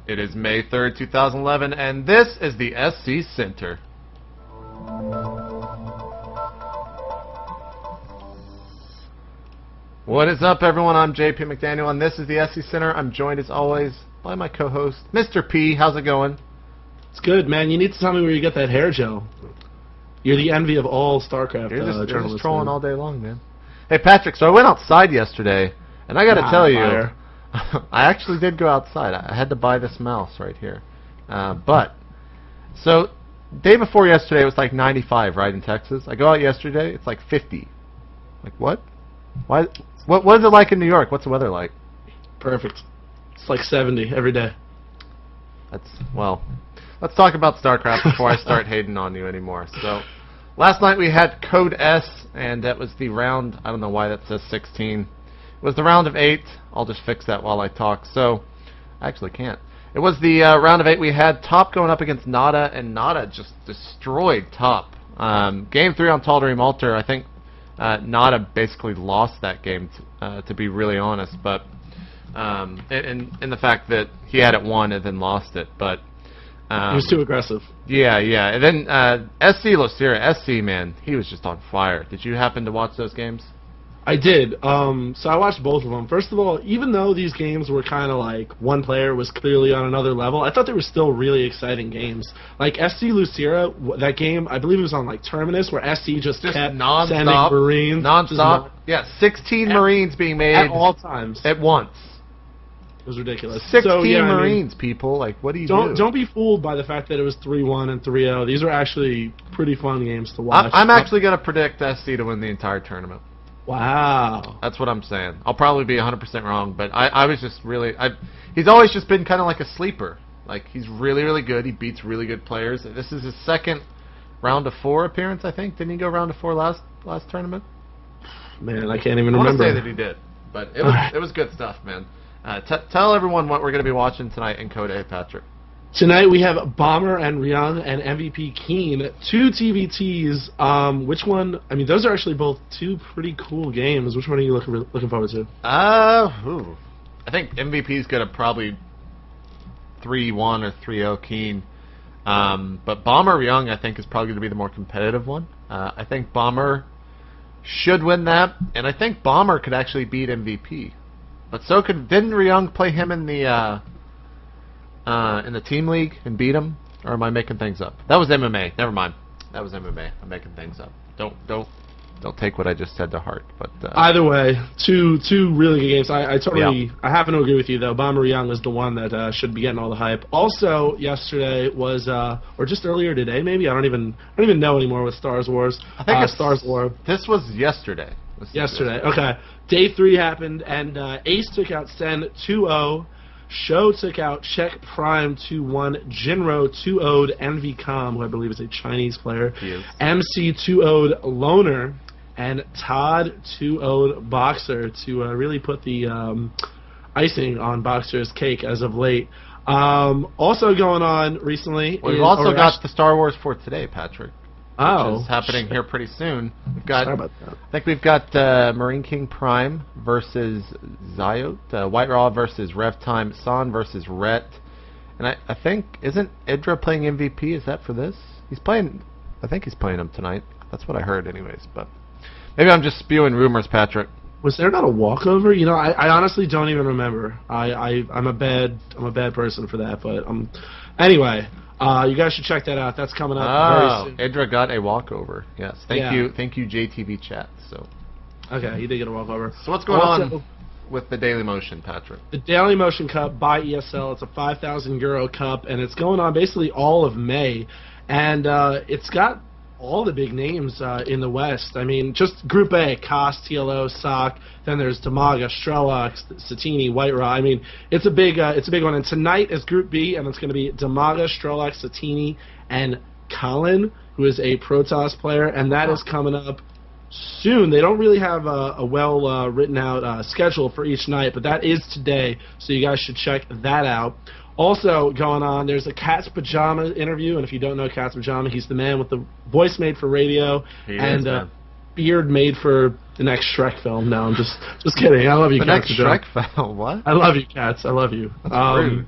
It is May 3rd, 2011, and this is the SC Center. What is up, everyone? I'm JP McDaniel, and this is the SC Center. I'm joined, as always, by my co-host, Mr. P. How's it going? It's good, man. You need to tell me where you get that hair gel. You're the envy of all Starcraft journalists. You're just trolling all day long, man. Hey, Patrick, so I went outside yesterday, and I got to tell you, I actually did go outside. I had to buy this mouse right here. So, day before yesterday, it was like 95, right, in Texas. I go out yesterday, it's like 50. Like, what? Why? What is it like in New York? What's the weather like? Perfect. It's like 70 every day. Well, let's talk about Starcraft before I start hating on you anymore. So, last night we had Code S, and that was the round, I don't know why that says 16. It was the round of 8. I'll just fix that while I talk. So, I actually can't. It was the round of 8. We had Top going up against Nada, and Nada just destroyed Top. Game 3 on Tall Dream Altar, I think Nada basically lost that game, to be really honest. But in the fact that he had it won and then lost it. But he was too aggressive. Yeah. And then SC Lucira, SC, man, he was just on fire. Did you happen to watch those games? I did. So I watched both of them. First of all, even though these games were kind of like one player was clearly on another level, I thought they were still really exciting games. Like SC Lucira, that game, I believe it was on like Terminus, where SC just kept sending Marines. Non-stop. Yeah, 16 Marines being made. At all times. At once. It was ridiculous. 16 Marines, people. Like, what do you do? Don't be fooled by the fact that it was 3-1 and 3-0. These are actually pretty fun games to watch. I'm actually going to predict SC to win the entire tournament. Wow. That's what I'm saying. I'll probably be 100% wrong, but I was just really... he's always just been kind of like a sleeper. Like, he's really, really good. He beats really good players. This is his second round of 4 appearance, I think. Didn't he go round of 4 last tournament? Man, I can't even remember. I want to say that he did, but it was good stuff, man. Tell everyone what we're going to be watching tonight in Code A, Patrick. Tonight we have Bomber and Ryung and MVP Keen, 2 TVTs. Which one? I mean, those are actually both 2 pretty cool games. Which one are you looking forward to? I think MVP's going to probably 3-1 or 3-0 Keen. But Bomber Ryung, I think, is probably going to be the more competitive one. I think Bomber should win that, and I think Bomber could actually beat MVP. But didn't Ryung play him in the team league and beat him? Or am I making things up? That was MMA. Never mind. That was MMA. I'm making things up. Don't take what I just said to heart. But either way, two really good games. I happen to agree with you though. Bomber Ryung is the one that should be getting all the hype. Also, yesterday was or just earlier today, maybe I don't even know anymore with Stars Wars. I think it's Stars War. This was yesterday. Yesterday. Okay. Day 3 happened, and Ace took out Sen 2-0. Sho took out Czech Prime 2-1. Jinro 2-0'd NVCom, who I believe is a Chinese player. MC 2-0'd Loner, and Todd 2-0'd Boxer to really put the icing on Boxer's cake as of late. Also going on recently. We've also got the Star Wars for today, Patrick. Which is happening here pretty soon. Sorry about that. I think we've got Marine King Prime versus Zayot, White Raw versus Rev Time, San versus Rhett, and I think, isn't Idra playing MVP? Is that for this? I think he's playing him tonight. That's what I heard anyways, but maybe I'm just spewing rumors, Patrick. Was there not a walkover? You know, I honestly don't even remember. I'm a bad person for that, but anyway. You guys should check that out. That's coming up very soon. Idra got a walkover. Yes. Thank you, JTV chat. So. Okay, he did get a walkover. So what's going on with the Daily Motion, Patrick? The Daily Motion Cup by ESL. It's a €5,000 cup, and it's going on basically all of May, and it's got all the big names in the West. I mean, just Group A: Koss, TLO, Sock. Then there's Damaga, Strelok, Satini, White Raw. I mean, it's a big one. And tonight is Group B, and it's going to be Damaga, Strelok, Satini, and Colin, who is a Protoss player, and that is coming up soon. They don't really have a well written out schedule for each night, but that is today, so you guys should check that out. Also going on, there's a Cat's Pajama interview, and if you don't know Cat's Pajama, he's the man with the voice made for radio and beard made for the next Shrek film. No, I'm just kidding. I love you, Cat's Pajama. The next Shrek film? What? I love you, Cats. I love you. That's rude.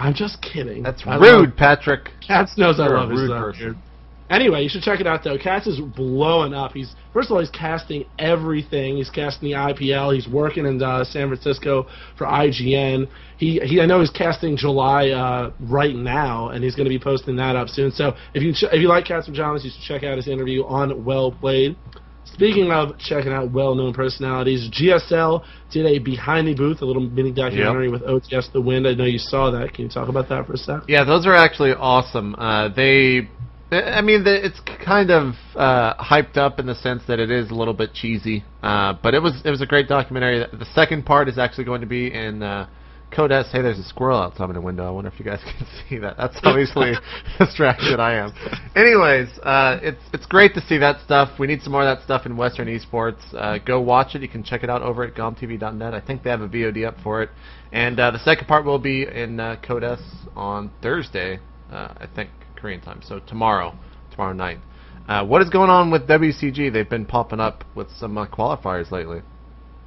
I'm just kidding. That's rude, Patrick. Katz knows I You're a love his rude stuff, person. dude. Anyway, you should check it out, though. Katz is blowing up. First of all, he's casting everything. He's casting the IPL. He's working in San Francisco for IGN. I know he's casting July right now, and he's going to be posting that up soon. So if you like Katz Pajamas, you should check out his interview on Well Played. Speaking of checking out well-known personalities, GSL did a behind the booth, a little mini documentary with OTS The Wind. I know you saw that. Can you talk about that for a sec? Yeah, those are actually awesome. It's kind of hyped up in the sense that it is a little bit cheesy, but it was a great documentary. The second part is actually going to be in Code S. Hey, there's a squirrel outside my window. I wonder if you guys can see that. That's obviously distracted I am. Anyways, it's great to see that stuff. We need some more of that stuff in Western esports. Go watch it. You can check it out over at gomtv.net. I think they have a VOD up for it. And the second part will be in Code S on Thursday, I think, Korean time. So tomorrow night. What is going on with WCG? They've been popping up with some qualifiers lately.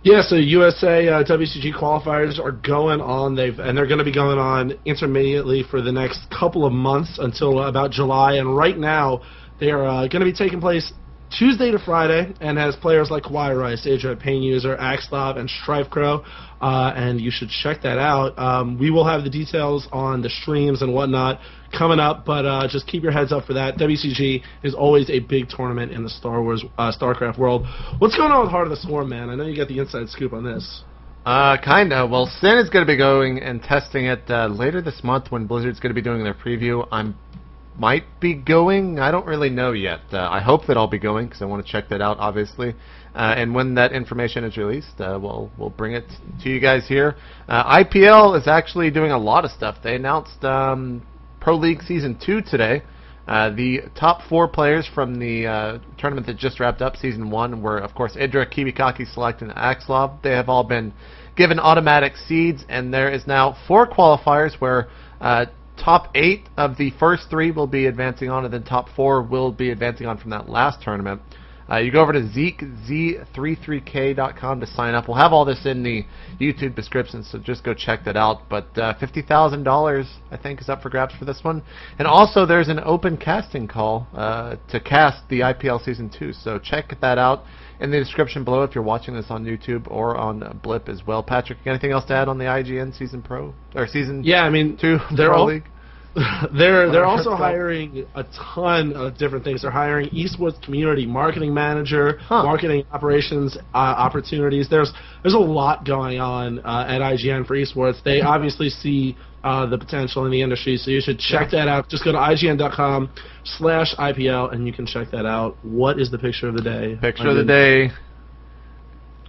Yeah, so USA WCG qualifiers are going on. And they're going to be going on intermittently for the next couple of months until about July. And right now, they are going to be taking place Tuesday to Friday, and has players like Kawhi Rice, Adrian Payne User, Axlov, and Strife Crow. And you should check that out. We will have the details on the streams and whatnot coming up, but just keep your heads up for that. WCG is always a big tournament in the Starcraft world. What's going on with Heart of the Swarm, man? I know you got the inside scoop on this. Kinda. Well, Sin is going to be going and testing it later this month when Blizzard's going to be doing their preview. Might be going. I don't really know yet. I hope that I'll be going because I want to check that out, obviously. And when that information is released, we'll bring it to you guys here. IPL is actually doing a lot of stuff. They announced Pro League Season 2 today. The top 4 players from the tournament that just wrapped up, Season 1, were, of course, Idra, Kibikaki, Select, and Axlov. They have all been given automatic seeds, and there is now 4 qualifiers where top 8 of the first 3 will be advancing on, and then top 4 will be advancing on from that last tournament. You go over to z33k.com to sign up. We'll have all this in the YouTube description, so just go check that out. But $50,000, I think, is up for grabs for this one. And also, there's an open casting call to cast the IPL Season 2, so check that out in the description below if you're watching this on YouTube or on Blip as well. Patrick, anything else to add on the IGN Season 2 Pro League? They're also hiring a ton of different things. They're hiring esports community marketing manager, marketing operations opportunities. There's a lot going on at IGN for esports. They obviously see the potential in the industry, so you should check that out. Just go to IGN.com/IPL and you can check that out. What is the picture of the day? Picture of the day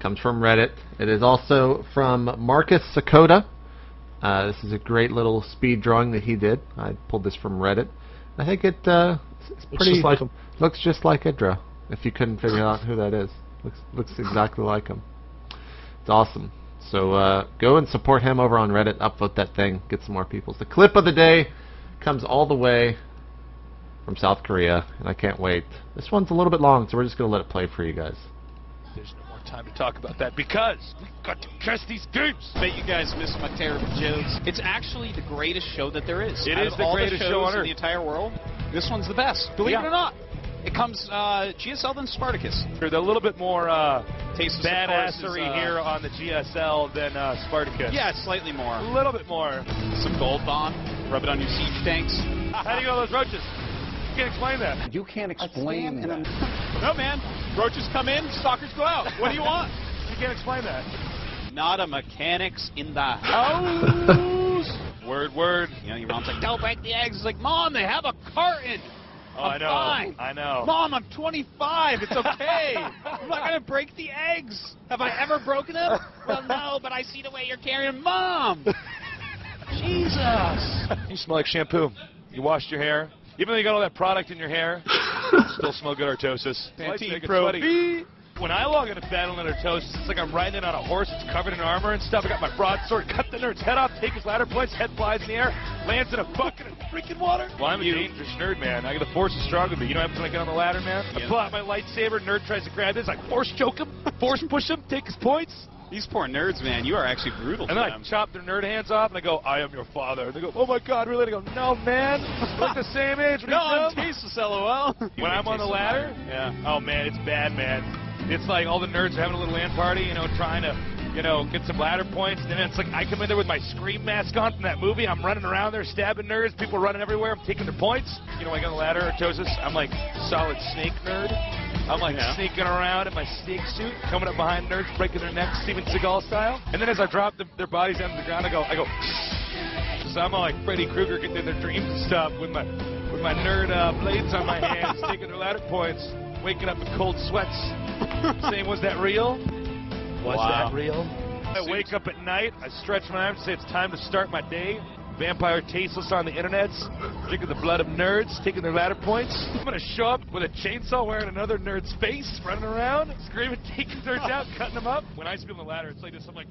comes from Reddit. It is also from Marcus Sakota. This is a great little speed drawing that he did. I pulled this from Reddit. I think it's pretty. Looks just like him. Looks just like Idra. If you couldn't figure out who that is, looks exactly like him. It's awesome. So go and support him over on Reddit. Upvote that thing. Get some more people. The clip of the day comes all the way from South Korea, and I can't wait. This one's a little bit long, so we're just gonna let it play for you guys. There's no more time to talk about that because we've got to cast these games. Bet you guys miss my terrible jokes. It's actually the greatest show that there is. It Out is of the all greatest the show on shows in Earth. the entire world. This one's the best. Believe it or not. It comes GSL than Spartacus. There's a little bit more Tasteless, badassery here on the GSL than Spartacus. Yeah, slightly more. A little bit more. Some gold bond. Rub it on your siege tanks. How do you know those roaches? You can't explain that. You can't explain that. No, man. Roaches come in, stalkers go out. What do you want? You can't explain that. Not a mechanics in the house. Word. You know, your mom's like, don't break the eggs. It's like, Mom, they have a carton. Oh, I'm fine. I know. Mom, I'm 25. It's okay. I'm not going to break the eggs. Have I ever broken them? Well, no, but I see the way you're carrying them. Mom. Jesus. You smell like shampoo. You washed your hair. Even though you got all that product in your hair, you still smell good, Artosis. Pantene Pro V. When I log into battle in Artosis, it's like I'm riding in on a horse that's covered in armor and stuff. I got my broadsword, cut the nerd's head off, take his ladder points, head flies in the air, lands in a bucket of freaking water. Well, I'm a dangerous nerd, man. I got the force is strong with me. You know what happens when I get on the ladder, man? I pull out my lightsaber, nerd tries to grab this, I force choke him, force push him, take his points. These poor nerds, man. You are actually brutal to And then I them. chop their nerd hands off, and I go, I am your father. And they go, oh my God, really? And I go, no, man. We're like the same age. What No, are you I'm dumb? tasteless, LOL. When I'm on the ladder, Yeah. oh man, it's bad, man. It's like all the nerds are having a little LAN party, you know, trying to, you know, get some ladder points. And then it's like I come in there with my Scream mask on from that movie. I'm running around there stabbing nerds. People running everywhere. I'm taking their points. You know, when I get on the ladder, Tosis, I'm like solid snake nerd. I'm like sneaking around in my snake suit, coming up behind nerds, breaking their necks, Steven Seagal style. And then as I drop their bodies down to the ground, I go. So I'm all like Freddy Krueger getting in their dreams and stuff with my nerd blades on my hands, taking their ladder points, waking up in cold sweats. Saying, was that real? Was that real? I wake up at night, I stretch my arms, say it's time to start my day. Vampire tasteless on the internets, drinking the blood of nerds, taking their ladder points. I'm gonna show up with a chainsaw wearing another nerd's face, running around, screaming, taking nerds out, cutting them up. When I speak on the ladder, it's like this. I'm like,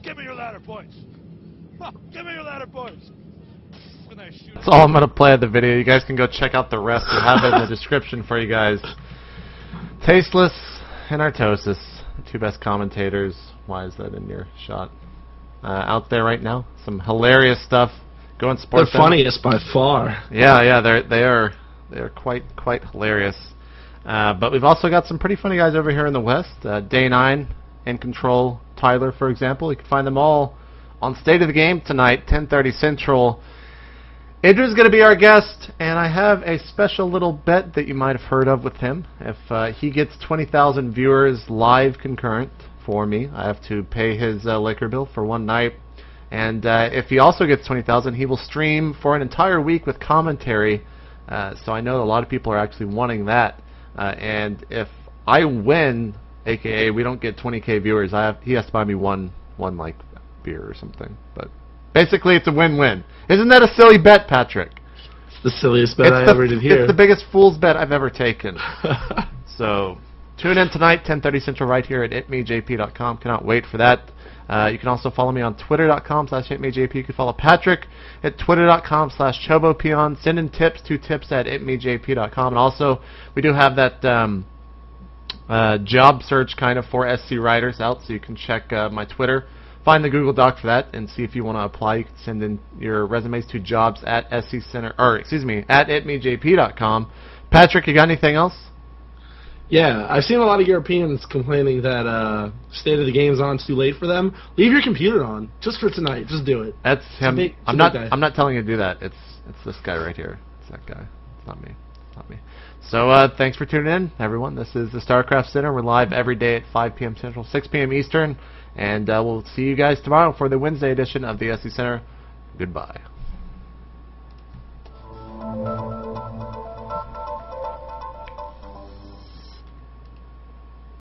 give me your ladder points. Oh, give me your ladder points. And I shoot. That's all I'm going to play of the video. You guys can go check out the rest. We'll have it in the description for you guys. Tasteless and Artosis, the two best commentators. Why is that in your shot? Out there right now. Some hilarious stuff. Go and support The them. funniest by far. Yeah, they are quite hilarious. But we've also got some pretty funny guys over here in the West. Day 9, In Control, Tyler, for example. You can find them all on State of the Game tonight, 10:30 Central. Idra's going to be our guest, and I have a special little bet that you might have heard of with him. If he gets 20,000 viewers live concurrent for me, I have to pay his liquor bill for one night. And if he also gets 20,000, he will stream for an entire week with commentary. So I know a lot of people are actually wanting that. And if I win, aka we don't get 20K viewers, he has to buy me one like beer or something. But basically, it's a win-win. Isn't that a silly bet, Patrick? It's the silliest bet I ever did hear. It's the biggest fool's bet I've ever taken. So tune in tonight, 10:30 Central, right here at itmeJP.com. Cannot wait for that. You can also follow me on twitter.com/itmeJP. You can follow Patrick at twitter.com/chobopeon. Send in tips to tips@itmeJP.com. And also, we do have that job search kind of for SC writers out, so you can check my Twitter. Find the Google Doc for that and see if you want to apply. You can send in your resumes to jobs@itmejp.com. Patrick, you got anything else? Yeah, I've seen a lot of Europeans complaining that State of the Game's on too late for them. Leave your computer on just for tonight. Just do it. That's him. It's a I'm big guy. not telling you to do that. It's this guy right here. It's that guy. It's not me. It's not me. So thanks for tuning in, everyone. This is the Starcraft Center. We're live every day at 5 p.m. Central, 6 p.m. Eastern. And we'll see you guys tomorrow for the Wednesday edition of the SC Center. Goodbye.